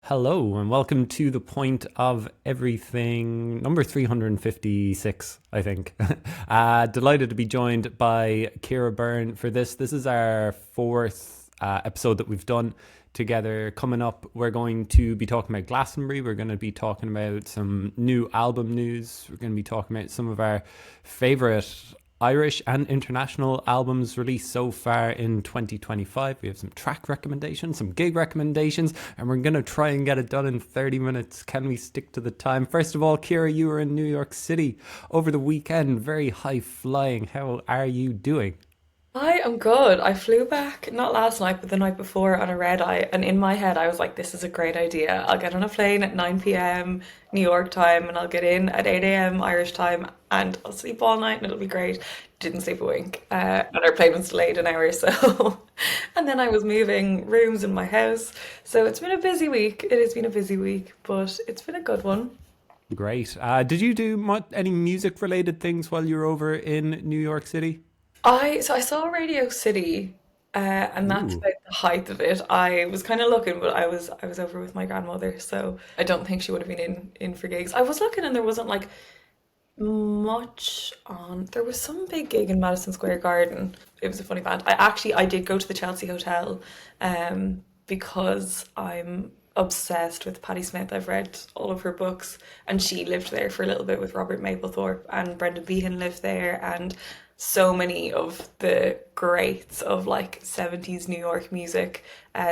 Hello and welcome to the point of everything, number 356, I think. Delighted to be joined by Cíara Byrne for this. This is our fourth episode that we've done together. Coming up, we're going to be talking about Glastonbury. We're going to be talking about some new album news. We're going to be talking about some of our favourite Irish and international albums released so far in 2025. We have some track recommendations, some gig recommendations, and we're going to try and get it done in 30 minutes. Can we stick to the time? First of all, Ciara, you were in New York City over the weekend, very high flying. How are you doing? I am good. I flew back not last night, but the night before on a red eye. And in my head, I was like, this is a great idea. I'll get on a plane at 9 p.m. New York time and I'll get in at 8 a.m. Irish time and I'll sleep all night and it'll be great. Didn't sleep a wink. And our plane was delayed an hour, so. And then I was moving rooms in my house. So it's been a busy week. It has been a busy week, but it's been a good one. Great. Did you do any music related things while you were over in New York City? I saw Radio City, and that's Ooh. about the height of it. I was kind of looking, but I was over with my grandmother, so I don't think she would have been in for gigs. I was looking, and there wasn't like much on. There was some big gig in Madison Square Garden. It was a funny band. I did go to the Chelsea Hotel, because I'm obsessed with Patti Smith. I've read all of her books, and she lived there for a little bit with Robert Mapplethorpe, and Brendan Behan lived there, and so many of the greats of like 70s New York music.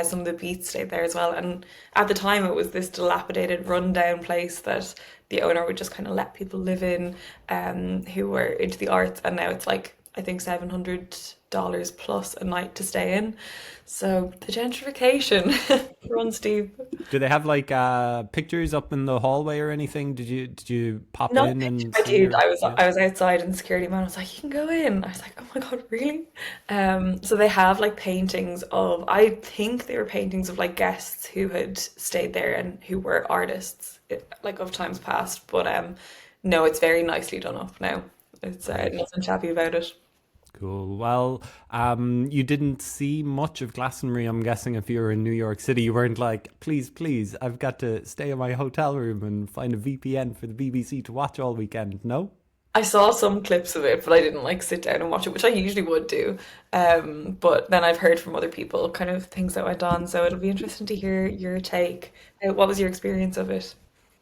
Some of the Beats stayed there as well. And at the time, it was this dilapidated, rundown place that the owner would just kind of let people live in, who were into the arts. And now it's like, I think $700 plus a night to stay in. So the gentrification runs deep. Do they have pictures up in the hallway or anything? Did you pop Not in picture. and I see did. your, I was yeah? I was outside and the security man was like, "You can go in." I was like, "Oh my God, really?" So they have like paintings of. I think they were paintings of like guests who had stayed there and who were artists, like of times past. But no, it's very nicely done up now. It's Great. nothing shabby about it. Cool. Well, you didn't see much of Glastonbury, I'm guessing, if you were in New York City. You weren't like, please, please, I've got to stay in my hotel room and find a VPN for the BBC to watch all weekend. No? I saw some clips of it, but I didn't like sit down and watch it, which I usually would do. But then I've heard from other people kind of things that went on, so it'll be interesting to hear your take. What was your experience of it?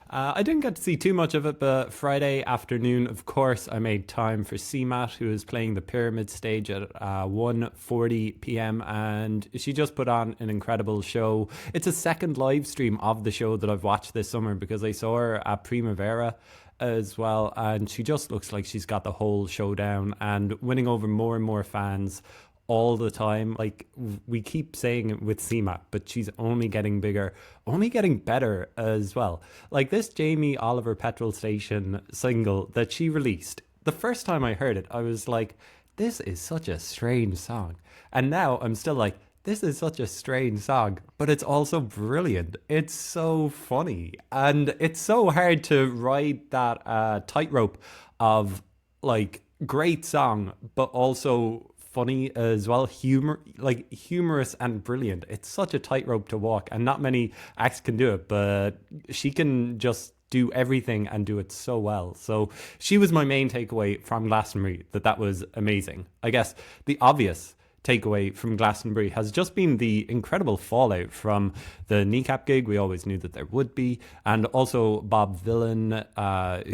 I didn't get to see too much of it, but Friday afternoon, of course, I made time for CMAT, who is playing the Pyramid stage at 1:40 p.m. and she just put on an incredible show. It's a second live stream of the show that I've watched this summer because I saw her at Primavera as well, and she just looks like she's got the whole show down and winning over more and more fans all the time. Like we keep saying it with CMAT, but she's only getting bigger, only getting better as well. Like this Jamie Oliver Petrol Station single that she released, the first time I heard it, I was like, this is such a strange song. And now I'm still like, this is such a strange song, but it's also brilliant. It's so funny. And it's so hard to ride that tightrope of like great song, but also funny as well, humorous and brilliant. It's such a tightrope to walk, and not many acts can do it, but she can just do everything and do it so well. So she was my main takeaway from Glastonbury, that was amazing. I guess the obvious takeaway from Glastonbury has just been the incredible fallout from the Kneecap gig. We always knew that there would be. And also Bob Vylan,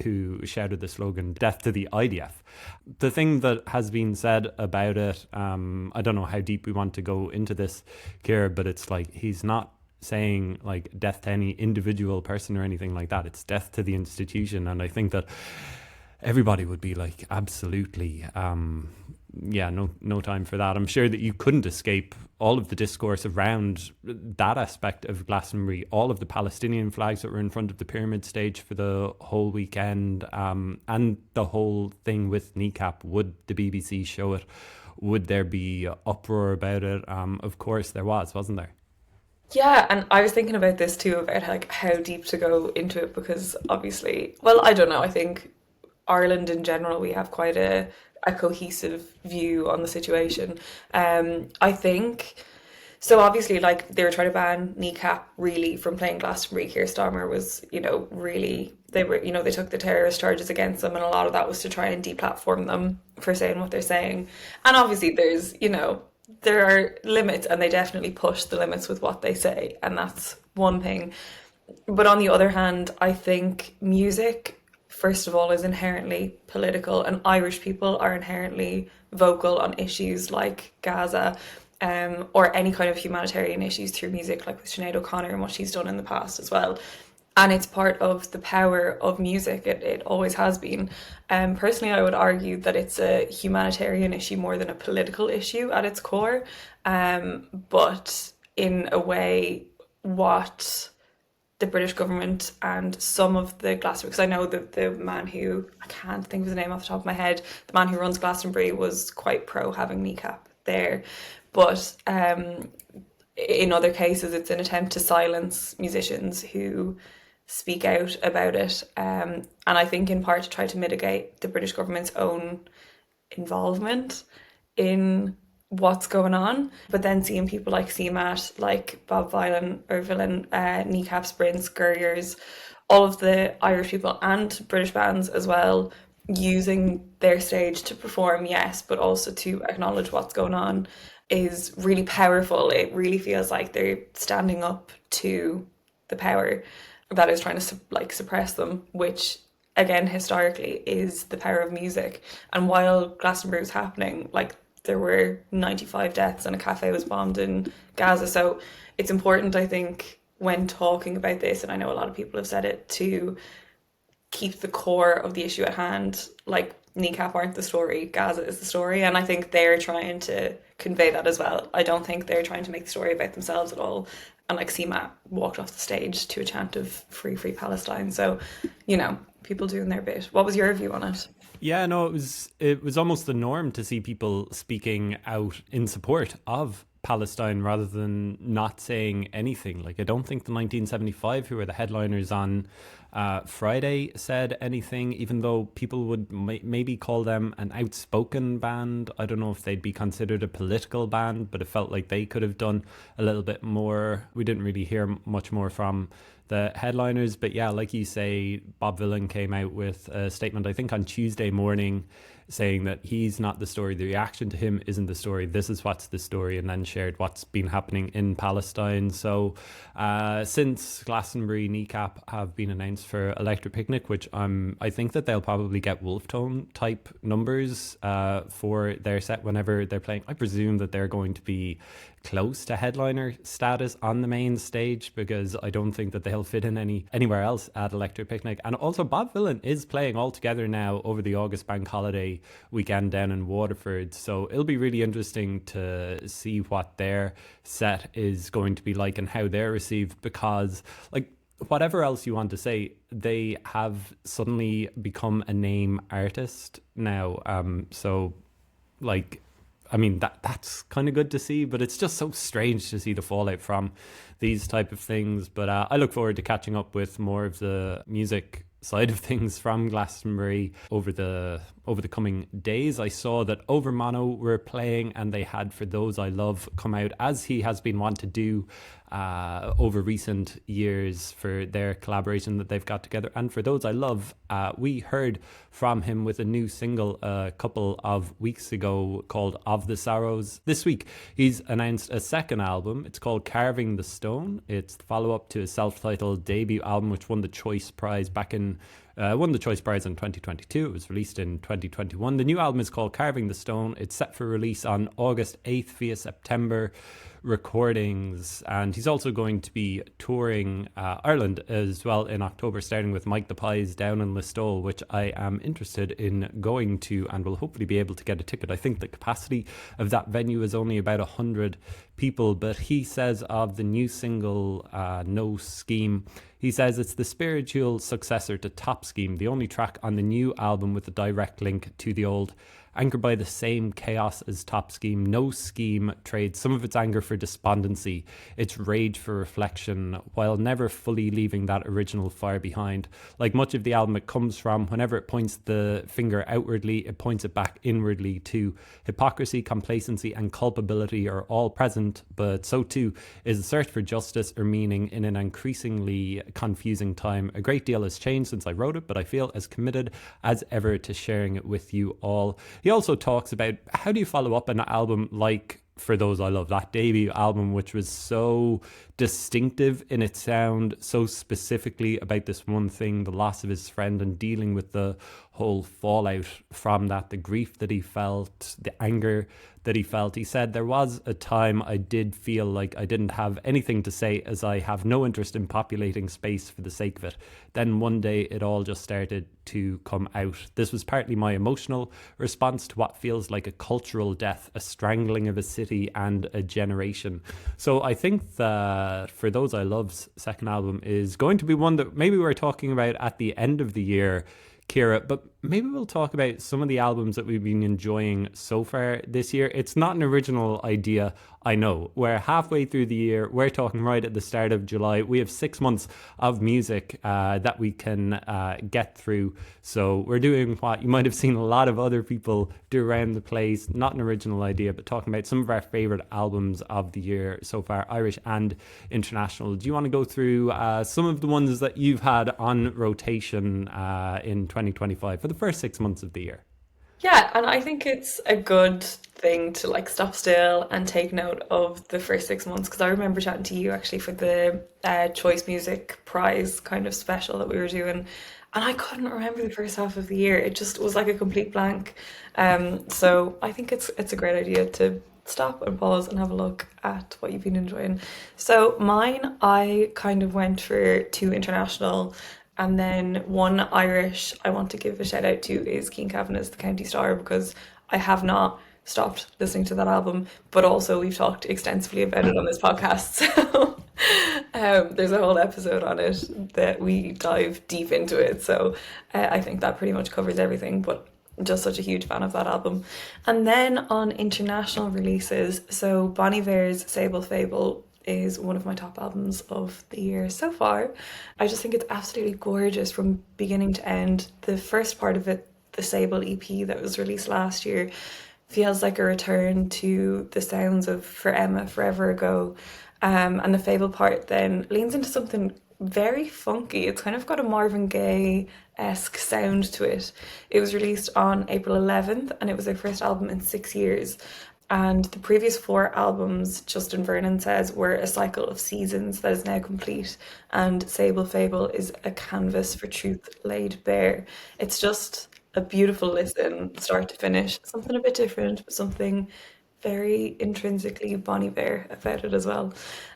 who shouted the slogan, "Death to the IDF." The thing that has been said about it, I don't know how deep we want to go into this, Ciara, but it's like he's not saying like death to any individual person or anything like that. It's death to the institution. And I think that everybody would be like, absolutely, yeah, no time for that. I'm sure that you couldn't escape all of the discourse around that aspect of Glastonbury, all of the Palestinian flags that were in front of the pyramid stage for the whole weekend, and the whole thing with Kneecap. Would the BBC show it? Would there be uproar about it? Of course there was, wasn't there? Yeah, and I was thinking about this too, about like how deep to go into it because obviously, well, I don't know. I think Ireland in general, we have quite a cohesive view on the situation. I think So obviously, like, they were trying to ban Kneecap really from playing Glastonbury. Keir Starmer was, really, they were, they took the terrorist charges against them, and a lot of that was to try and deplatform them for saying what they're saying. And obviously, there are limits, and they definitely push the limits with what they say, and that's one thing. But on the other hand, I think music, first of all, is inherently political, and Irish people are inherently vocal on issues like Gaza, or any kind of humanitarian issues through music, like with Sinead O'Connor and what she's done in the past as well. And it's part of the power of music. It always has been. Personally, I would argue that it's a humanitarian issue more than a political issue at its core. But in a way, what the British government and some of the Glastonbury, because I know that the man who, I can't think of his name off the top of my head, the man who runs Glastonbury was quite pro having Kneecap there. But in other cases, it's an attempt to silence musicians who speak out about it. And I think in part to try to mitigate the British government's own involvement in what's going on. But then seeing people like CMAT, like Bob Vylan or Vylan, Kneecap, Sprints, Gurriers, all of the Irish people and British bands as well, using their stage to perform, yes, but also to acknowledge what's going on, is really powerful. It really feels like they're standing up to the power that is trying to suppress them, which again historically is the power of music. And while Glastonbury was happening, like, there were 95 deaths and a cafe was bombed in Gaza. So it's important, I think, when talking about this, and I know a lot of people have said it, to keep the core of the issue at hand. Like, Kneecap aren't the story, Gaza is the story, and I think they're trying to convey that as well. I don't think they're trying to make the story about themselves at all. And like, CMAT walked off the stage to a chant of free, free Palestine. So, people doing their bit. What was your view on it? Yeah, no, it was almost the norm to see people speaking out in support of Palestine rather than not saying anything. Like, I don't think the 1975, who were the headliners on Friday, said anything, even though people would maybe call them an outspoken band. I don't know if they'd be considered a political band, but it felt like they could have done a little bit more. We didn't really hear much more from the headliners, but yeah, like you say, Bob Vylan came out with a statement, I think on Tuesday morning, saying that he's not the story, the reaction to him isn't the story, this is what's the story, and then shared what's been happening in Palestine. So since Glastonbury, Kneecap have been announced for Electric Picnic, which I think that they'll probably get Wolf Tone type numbers for their set whenever they're playing. I presume that they're going to be close to headliner status on the main stage, because I don't think that they'll fit in anywhere else at Electric Picnic. And also Bob Vylan is playing all together now over the August bank holiday weekend down in Waterford, so it'll be really interesting to see what their set is going to be like and how they're received, because like, whatever else you want to say, they have suddenly become a name artist now. So like, I mean, that's kind of good to see, but it's just so strange to see the fallout from these type of things. But I look forward to catching up with more of the music side of things from Glastonbury over the coming days. I saw that Over Mono were playing, and they had For Those I Love come out, as he has been wont to do over recent years for their collaboration that they've got together. And For Those I Love, we heard from him with a new single a couple of weeks ago called Of the Sorrows. This week he's announced a second album. It's called Carving the Stone. It's the follow-up to his self-titled debut album, which won the Choice Prize won the Choice Prize in 2022. It was released in 2021. The new album is called Carving the Stone. It's set for release on August 8th via September recordings, and he's also going to be touring Ireland as well in October, starting with Mike the Pies down in Listowel, which I am interested in going to and will hopefully be able to get a ticket. I think the capacity of that venue is only about 100 people, but he says of the new single No Scheme, he says it's the spiritual successor to Top Scheme, the only track on the new album with a direct link to the old anchored by the same chaos as Top Scheme. No scheme trades some of its anger for despondency, its rage for reflection, while never fully leaving that original fire behind. Like much of the album it comes from, whenever it points the finger outwardly, it points it back inwardly too. Hypocrisy, complacency, and culpability are all present, but so too is the search for justice or meaning in an increasingly confusing time. A great deal has changed since I wrote it, but I feel as committed as ever to sharing it with you all. He also talks about how do you follow up an album like For Those I Love, that debut album, which was so distinctive in its sound, so specifically about this one thing, the loss of his friend, and dealing with the whole fallout from that, the grief that he felt, the anger that he felt. He said, there was a time I did feel like I didn't have anything to say, as I have no interest in populating space for the sake of it. Then one day it all just started to come out. This was partly my emotional response to what feels like a cultural death, a strangling of a city and a generation. So I think that For Those I Love's second album is going to be one that maybe we're talking about at the end of the year, Ciara, but maybe we'll talk about some of the albums that we've been enjoying so far this year. It's not an original idea, I know. We're halfway through the year. We're talking right at the start of July. We have 6 months of music that we can get through. So we're doing what you might have seen a lot of other people do around the place. Not an original idea, but talking about some of our favourite albums of the year so far, Irish and international. Do you want to go through some of the ones that you've had on rotation in 2025 for the first 6 months of the year? Yeah, and I think it's a good thing to like stop still and take note of the first 6 months, because I remember chatting to you actually for the Choice Music Prize kind of special that we were doing, and I couldn't remember the first half of the year. It just was like a complete blank. So I think it's a great idea to stop and pause and have a look at what you've been enjoying. So mine, I kind of went for two international and then one Irish. I want to give a shout out to is Keen Kavanagh's The County Star, because I have not stopped listening to that album, but also we've talked extensively about it on this podcast. So there's a whole episode on it that we dive deep into it. So I think that pretty much covers everything, but just such a huge fan of that album. And then on international releases, so Bon Iver's Sable Fable is one of my top albums of the year so far. I just think it's absolutely gorgeous from beginning to end. The first part of it, the Sable EP that was released last year, feels like a return to the sounds of For Emma Forever Ago. And the Fable part then leans into something very funky. It's kind of got a Marvin Gaye-esque sound to it. It was released on April 11th and it was their first album in 6 years. And the previous four albums, Justin Vernon says, were a cycle of seasons that is now complete. And Sable Fable is a canvas for truth laid bare. It's just a beautiful listen, start to finish. Something a bit different, but something very intrinsically Bon Iver about it as well.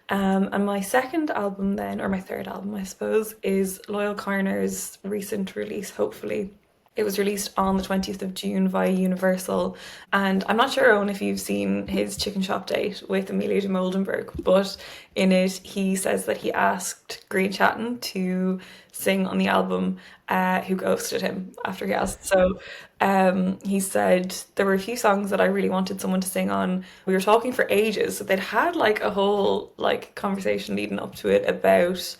And my second album then, or my third album, I suppose, is Loyal Carner's recent release, Hopefully. It was released on the 20th of June via Universal. And I'm not sure, Owen, if you've seen his Chicken Shop date with Amelia de Moldenberg, but in it, he says that he asked Green Chatton to sing on the album, who ghosted him after he asked. So he said, there were a few songs that I really wanted someone to sing on. We were talking for ages. So they'd had like a whole like conversation leading up to it about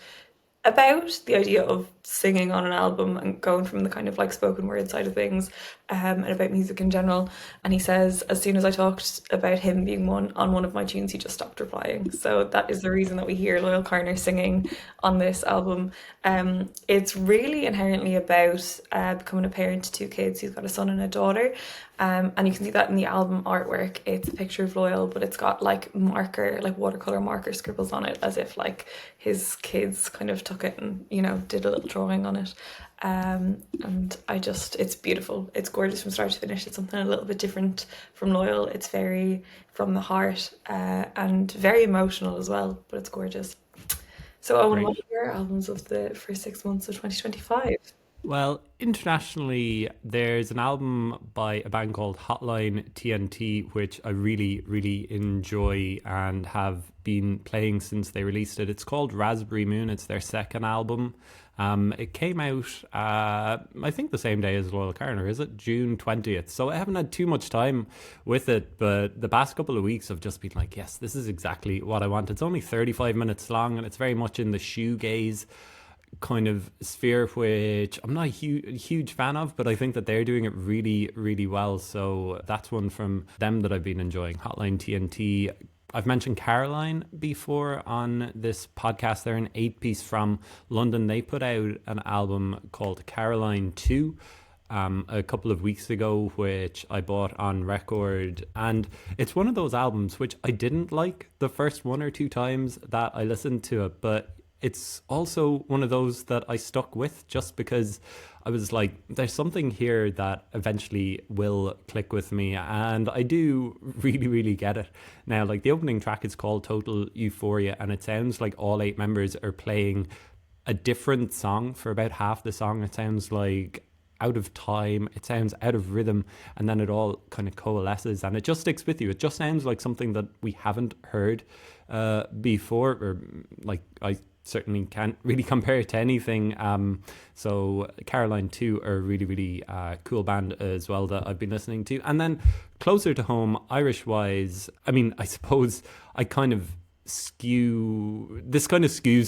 the idea of singing on an album and going from the kind of like spoken word side of things, and about music in general. And he says, as soon as I talked about him being on one of my tunes, he just stopped replying. So that is the reason that we hear Loyal Carner singing on this album. It's really inherently about becoming a parent to two kids. He's got a son and a daughter. And you can see that in the album artwork. It's a picture of Loyal, but it's got like watercolor marker scribbles on it, as if like his kids kind of took it and, you know, did a little drawing on it. And it's beautiful. It's gorgeous from start to finish. It's something a little bit different from Loyal. It's very from the heart, and very emotional as well, but it's gorgeous. So Owen, Great. what are your albums of the first 6 months of 2025? Well, internationally, there's an album by a band called Hotline TNT, which I really, really enjoy and have been playing since they released it. It's called Raspberry Moon. It's their second album. It came out, I think, the same day as Loyal Carner, is it? June 20th. So I haven't had too much time with it, but the past couple of weeks I've just been like, yes, this is exactly what I want. It's only 35 minutes long and it's very much in the shoegaze kind of sphere, which I'm not a huge fan of, but I think that they're doing it really, really well. So that's one from them that I've been enjoying. Hotline TNT. I've mentioned Caroline before on this podcast. They're an 8-piece from London. They put out an album called Caroline 2 a couple of weeks ago, which I bought on record, and it's one of those albums which I didn't like the first one or two times that I listened to it, but it's also one of those that I stuck with just because I was like, there's something here that eventually will click with me. And I do really, really get it. Now, like, the opening track is called Total Euphoria, and it sounds like all 8 members are playing a different song for about half the song. It sounds like out of time, it sounds out of rhythm, and then it all kind of coalesces and it just sticks with you. It just sounds like something that we haven't heard before, or like I certainly can't really compare it to anything. So Caroline 2 are a really, really cool band as well that I've been listening to. And then closer to home, Irish-wise, I mean, I suppose I kind of skews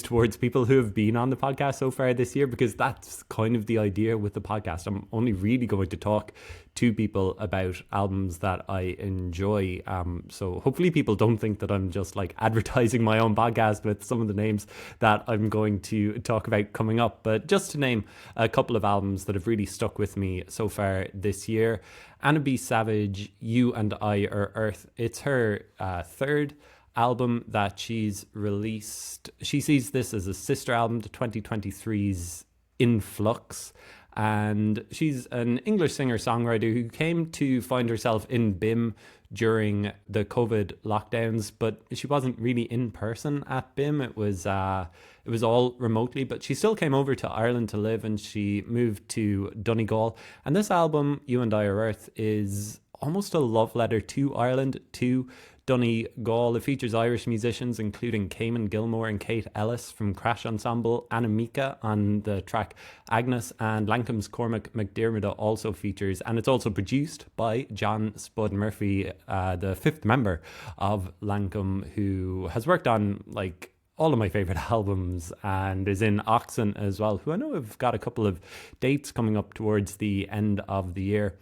towards people who have been on the podcast so far this year, because that's kind of the idea with the podcast. I'm only really going to talk to people about albums that I enjoy. So hopefully people don't think that I'm just like advertising my own podcast with some of the names that I'm going to talk about coming up. But just to name a couple of albums that have really stuck with me so far this year: Anna B. Savage, You and I Are Earth. It's her third album that she's released. She sees this as a sister album to 2023's Influx, and she's an English singer-songwriter who came to find herself in BIM during the COVID lockdowns, but she wasn't really in person at BIM. It was all remotely, but she still came over to Ireland to live, and she moved to Donegal. And this album, You and I Are Earth, is almost a love letter to Ireland, to Donegal. It features Irish musicians including Cayman Gilmore and Kate Ellis from Crash Ensemble, Anna Mika on the track Agnes, and Lankam's Cormac McDermott also features, and it's also produced by John Spud Murphy, the fifth member of Lankam, who has worked on like all of my favourite albums and is in Oxen as well, who I know have got a couple of dates coming up towards the end of the year.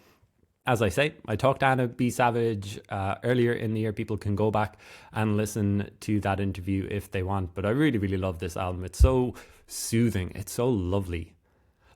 As I say, I talked to Anna B. Savage earlier in the year. People can go back and listen to that interview if they want. But I really, really love this album. It's so soothing. It's so lovely.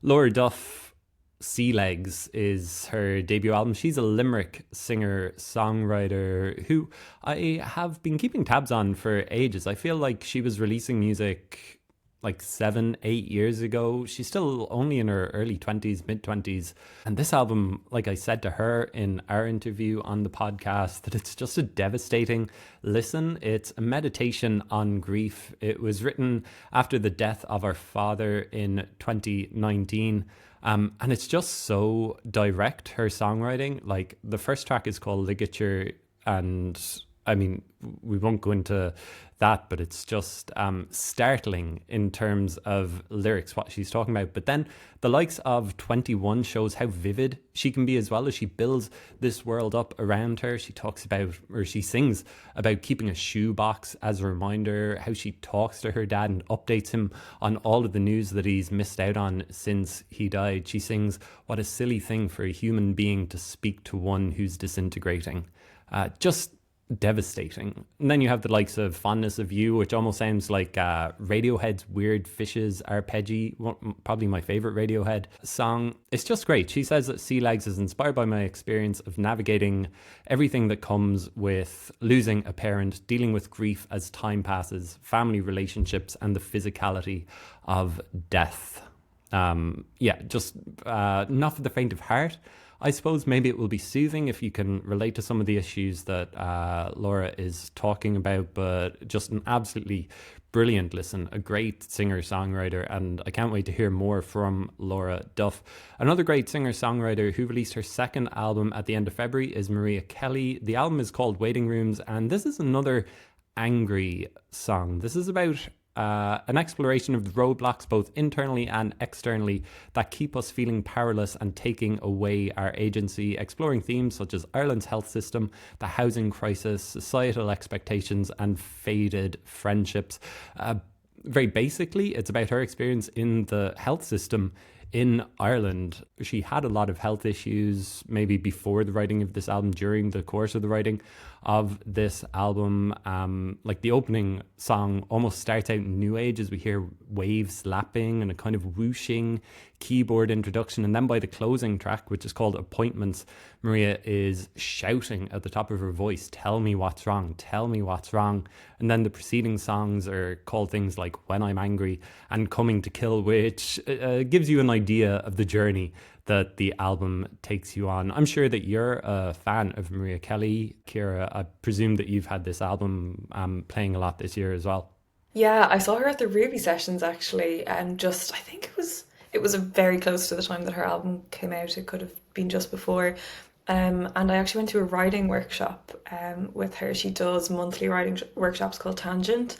Laura Duff, Sea Legs is her debut album. She's a Limerick singer-songwriter who I have been keeping tabs on for ages. I feel like she was releasing music like 7-8 years ago. She's still only in her early 20s, mid-20s. And this album, like I said to her in our interview on the podcast, that it's just a devastating listen. It's a meditation on grief. It was written after the death of her father in 2019. And it's just so direct, her songwriting. Like, the first track is called Ligature, and I mean, we won't go into that, but it's just startling in terms of lyrics, what she's talking about. But then the likes of 21 shows how vivid she can be as well, as she builds this world up around her. She talks about, or she sings about keeping a shoebox as a reminder, how she talks to her dad and updates him on all of the news that he's missed out on since he died. She sings, what a silly thing for a human being to speak to one who's disintegrating. Just devastating. And then you have the likes of Fondness of You, which almost sounds like Radiohead's Weird Fishes Arpeggi, probably my favorite Radiohead song. It's just great. She says that Sea Legs is inspired by my experience of navigating everything that comes with losing a parent, dealing with grief as time passes, family relationships, and the physicality of death. Just not for the faint of heart. I suppose maybe it will be soothing if you can relate to some of the issues that Laura is talking about, but just an absolutely brilliant listen, a great singer-songwriter, and I can't wait to hear more from Laura Duff. Another great singer-songwriter who released her second album at the end of February is Maria Kelly. The album is called Waiting Rooms, and this is another angry song. This is about an exploration of the roadblocks, both internally and externally, that keep us feeling powerless and taking away our agency, exploring themes such as Ireland's health system, the housing crisis, societal expectations, and faded friendships. Very basically, it's about her experience in the health system in Ireland. She had a lot of health issues, maybe before the writing of this album, during the course of the writing of this album. Like the opening song almost starts out new age as we hear waves slapping and a kind of whooshing keyboard introduction. And then by the closing track, which is called Appointments, Maria is shouting at the top of her voice, "Tell me what's wrong, tell me what's wrong." And then the preceding songs are called things like When I'm Angry and Coming to Kill, which gives you an idea of the journey that the album takes you on. I'm sure that you're a fan of Maria Kelly, Ciara. I presume that you've had this album playing a lot this year as well. Yeah, I saw her at the Ruby sessions actually, and just I think it was very close to the time that her album came out. It could have been just before. And I actually went to a writing workshop with her. She does monthly writing workshops called Tangent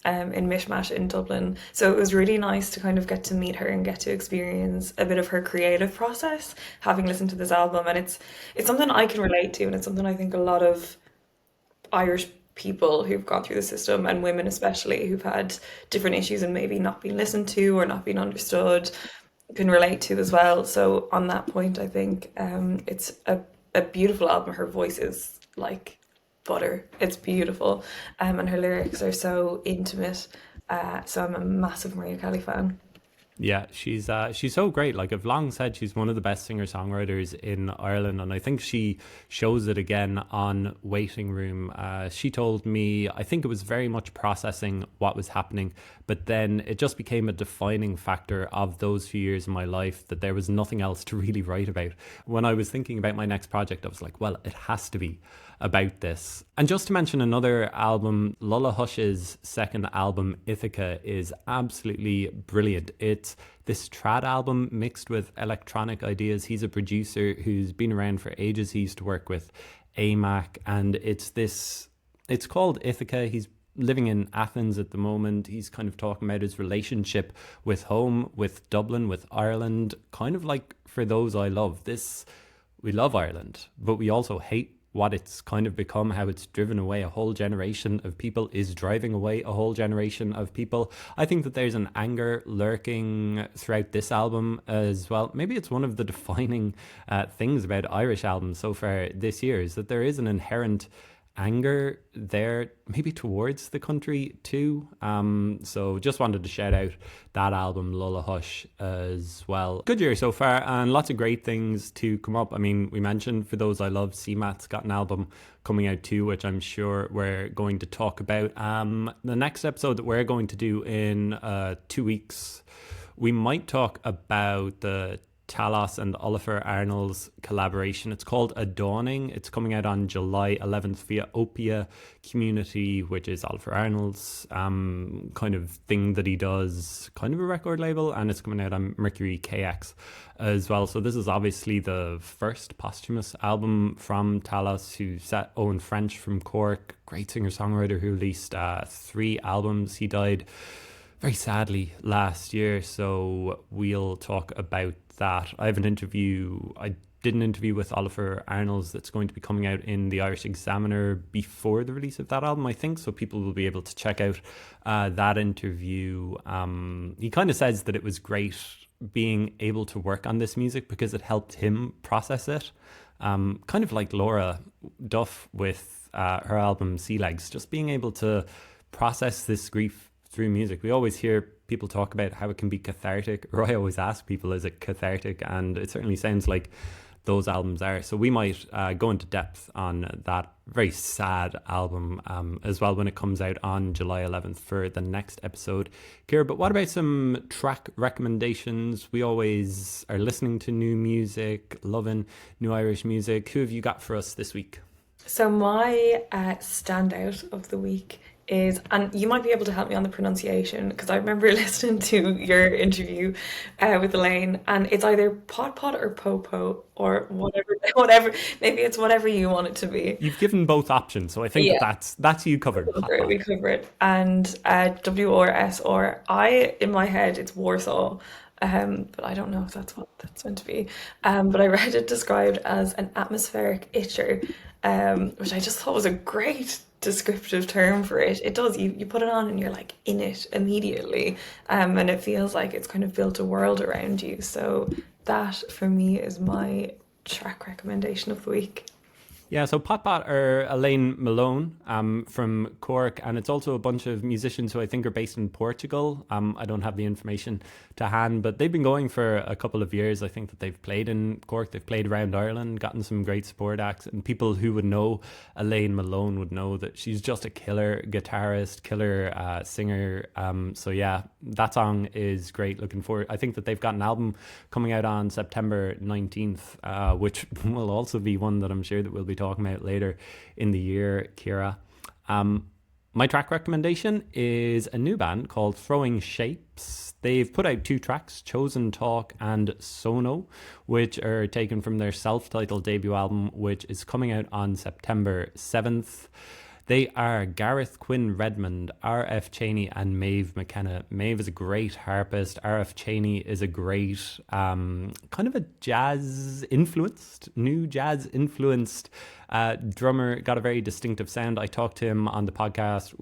in Mishmash in Dublin. So it was really nice to kind of get to meet her and get to experience a bit of her creative process, having listened to this album. And it's something I can relate to, and it's something I think a lot of Irish people who've gone through the system, and women especially, who've had different issues and maybe not been listened to or not been understood, can relate to as well. So on that point, I think it's a beautiful album. Her voice is like butter. It's beautiful. And her lyrics are so intimate. So I'm a massive Maria Kelly fan. Yeah, she's so great. Like I've long said, she's one of the best singer-songwriters in Ireland, and I think she shows it again on Waiting Room. She told me, I think it was very much processing what was happening, but then it just became a defining factor of those few years in my life that there was nothing else to really write about. When I was thinking about my next project, I was like, well, it has to be about this. And just to mention another album, Lulla Hush's second album, Ithaca, is absolutely brilliant. It's this trad album mixed with electronic ideas. He's a producer who's been around for ages. He used to work with AMAC, and it's called Ithaca. He's living in Athens at the moment. He's kind of talking about his relationship with home, with Dublin, with Ireland, kind of like For Those I Love. We love Ireland, but we also hate what it's kind of become, how it's driven away a whole generation of people, is driving away a whole generation of people. I think that there's an anger lurking throughout this album as well. Maybe it's one of the defining things about Irish albums so far this year, is that there is an inherent anger there, maybe towards the country too. So just wanted to shout out that album, Lulla Hush, as well. Good year so far, and lots of great things to come up. I mean, we mentioned For Those I Love, CMAT's got an album coming out too, which I'm sure we're going to talk about. The next episode that we're going to do in 2 weeks, we might talk about the Talos and Oliver Arnold's collaboration. It's called A Dawning. It's coming out on July 11th via Opia Community, which is Oliver Arnold's kind of thing that he does, kind of a record label, and it's coming out on Mercury KX as well. So this is obviously the first posthumous album from Talos, who set Owen French from Cork, great singer-songwriter who released 3 albums. He died very sadly last year, so we'll talk about that. I did an interview with Oliver Arnold's that's going to be coming out in the Irish Examiner before the release of that album, I think, so people will be able to check out that interview. He kind of says that it was great being able to work on this music because it helped him process it, kind of like Laura Duff with her album Sea Legs, just being able to process this grief through music. We always hear people talk about how it can be cathartic, or I always ask people, is it cathartic? And it certainly sounds like those albums are. So we might go into depth on that very sad album as well when it comes out on July 11th for the next episode. Ciara, but what about some track recommendations? We always are listening to new music, loving new Irish music. Who have you got for us this week? So my standout of the week is, and you might be able to help me on the pronunciation because I remember listening to your interview with Elaine, and it's either pot pot or popo or whatever, whatever. Maybe it's whatever you want it to be. You've given both options, so I think Yeah, that's you covered. Pot we pot. cover it. And WRSR, in my head, it's Warsaw. But I don't know if that's what that's meant to be. But I read it described as an atmospheric itcher, which I just thought was a great descriptive term for it. It does, you put it on and you're like in it immediately. And it feels like it's kind of built a world around you. So that for me is my track recommendation of the week. Yeah, so Pot Pot are Elaine Malone from Cork, and it's also a bunch of musicians who I think are based in Portugal. I don't have the information to hand, but they've been going for a couple of years. I think that they've played in Cork, they've played around Ireland, gotten some great support acts, and people who would know Elaine Malone would know that she's just a killer guitarist, killer singer. So yeah, that song is great. Looking forward. I think that they've got an album coming out on September 19th, which will also be one that I'm sure that we'll be talking about later in the year, Ciara. My track recommendation is a new band called Throwing Shapes. They've put out 2 tracks, Chosen Talk and Sono, which are taken from their self-titled debut album, which is coming out on September 7th. They are Gareth Quinn Redmond, R.F. Cheney, and Maeve McKenna. Maeve is a great harpist. R.F. Cheney is a great kind of a new jazz influenced drummer. Got a very distinctive sound. I talked to him on the podcast,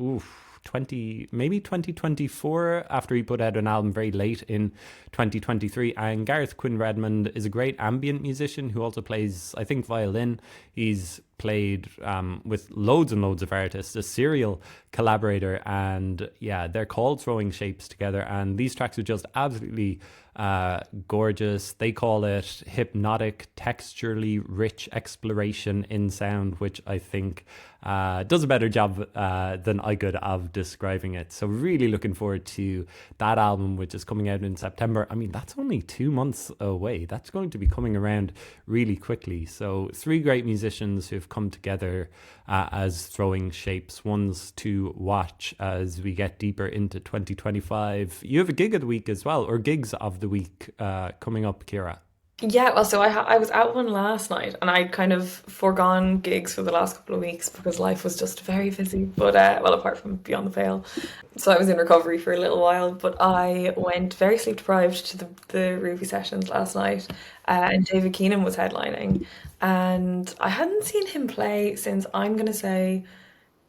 2024, after he put out an album very late in 2023. And Gareth Quinn Redmond is a great ambient musician who also plays, I think, violin. He's played with loads and loads of artists, a serial collaborator, and yeah, they're called Throwing Shapes Together, and these tracks are just absolutely gorgeous. They call it hypnotic, texturally rich exploration in sound, which I think does a better job than I could of describing it. So really looking forward to that album, which is coming out in September. I mean, that's only 2 months away. That's going to be coming around really quickly. So 3 great musicians who've come together as Throwing Shapes, ones to watch as we get deeper into 2025. You have a gig of the week as well, or gigs of the week coming up, Ciara. Yeah, well, so I was at one last night, and I'd kind of foregone gigs for the last couple of weeks because life was just very busy. But well, apart from Beyond the Pale, so I was in recovery for a little while. But I went very sleep deprived to the Ruby sessions last night, and David Keenan was headlining, and I hadn't seen him play since, I'm gonna say,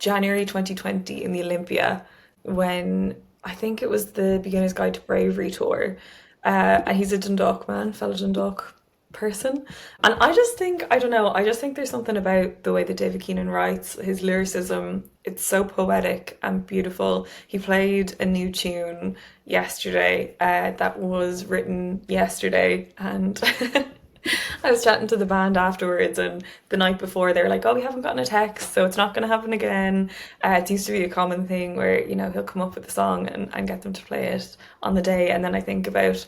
January 2020 in the Olympia, when I think it was the Beginner's Guide to Bravery tour. And he's a Dundalk man, fellow Dundalk person. And I just think, I don't know, I just think there's something about the way that David Keenan writes, his lyricism. It's so poetic and beautiful. He played a new tune yesterday that was written yesterday, and I was chatting to the band afterwards, and the night before they were like, oh, we haven't gotten a text, so it's not going to happen again. It seems to be a common thing where, he'll come up with a song and get them to play it on the day. And then I think about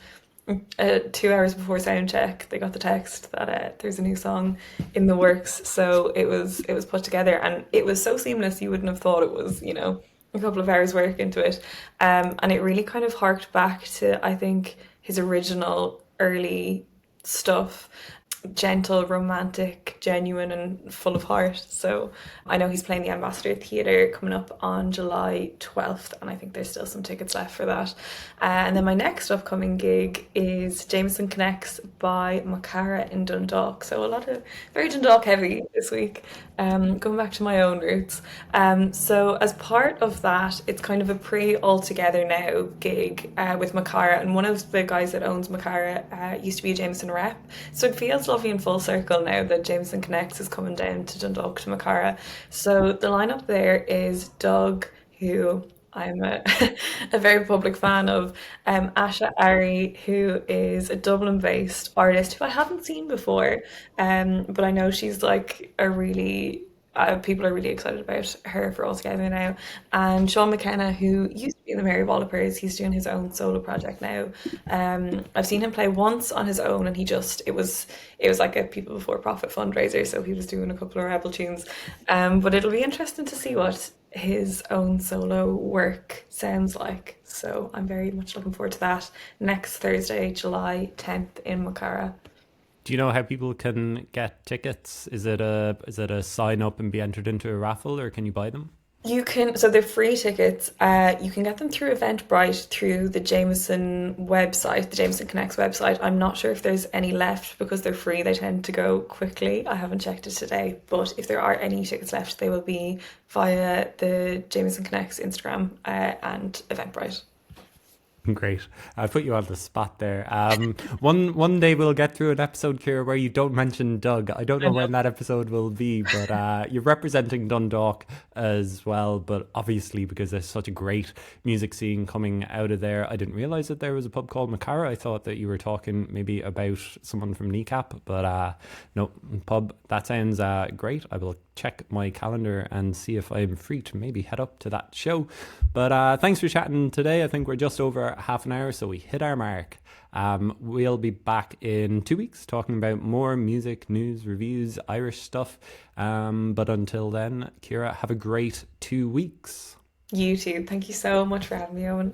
2 hours before sound check, they got the text that there's a new song in the works. So it was put together, and it was so seamless you wouldn't have thought it was, a couple of hours work into it. And it really kind of harked back to, I think, his original early stuff. Gentle, romantic, genuine, and full of heart. So I know he's playing the Ambassador Theatre coming up on July 12th, and I think there's still some tickets left for that. And then my next upcoming gig is Jameson Connects by Macara in Dundalk. So a lot of very Dundalk heavy this week, going back to my own roots. So as part of that, it's kind of a pre-all together now gig with Macara, and one of the guys that owns Macara used to be a Jameson rep. So it feels lovely and full circle now that Jameson Connects is coming down to Dundalk to Macara. So the lineup there is Doug, who I'm a very public fan of, Asha Ari, who is a Dublin-based artist who I haven't seen before, but I know she's like a really people are really excited about her for All Together now. And Sean McKenna, who used to be in the Mary Wallopers, he's doing his own solo project now. I've seen him play once on his own, and it was like a People Before Profit fundraiser, so he was doing a couple of rebel tunes. But it'll be interesting to see what his own solo work sounds like. So I'm very much looking forward to that next Thursday, July 10th in Makara. Do you know how people can get tickets? Is it a sign up and be entered into a raffle, or can you buy them? You can, so they're free tickets. You can get them through Eventbrite through the Jameson website, the Jameson Connects website. I'm not sure if there's any left because they're free. They tend to go quickly. I haven't checked it today, but if there are any tickets left, they will be via the Jameson Connects Instagram and Eventbrite. Great. I put you on the spot there. One day we'll get through an episode, Ciara, where you don't mention Doug. I don't I know know. when that episode will be, but you're representing Dundalk as well. But obviously, because there's such a great music scene coming out of there, I didn't realize that there was a pub called Macara. I thought that you were talking maybe about someone from Kneecap, but no, pub. That sounds great. I will check my calendar and see if I'm free to maybe head up to that show. But thanks for chatting today. I think we're just over half an hour, so we hit our mark. We'll be back in 2 weeks talking about more music, news, reviews, Irish stuff. But until then, Ciara, have a great 2 weeks. You too. Thank you so much for having me, Owen.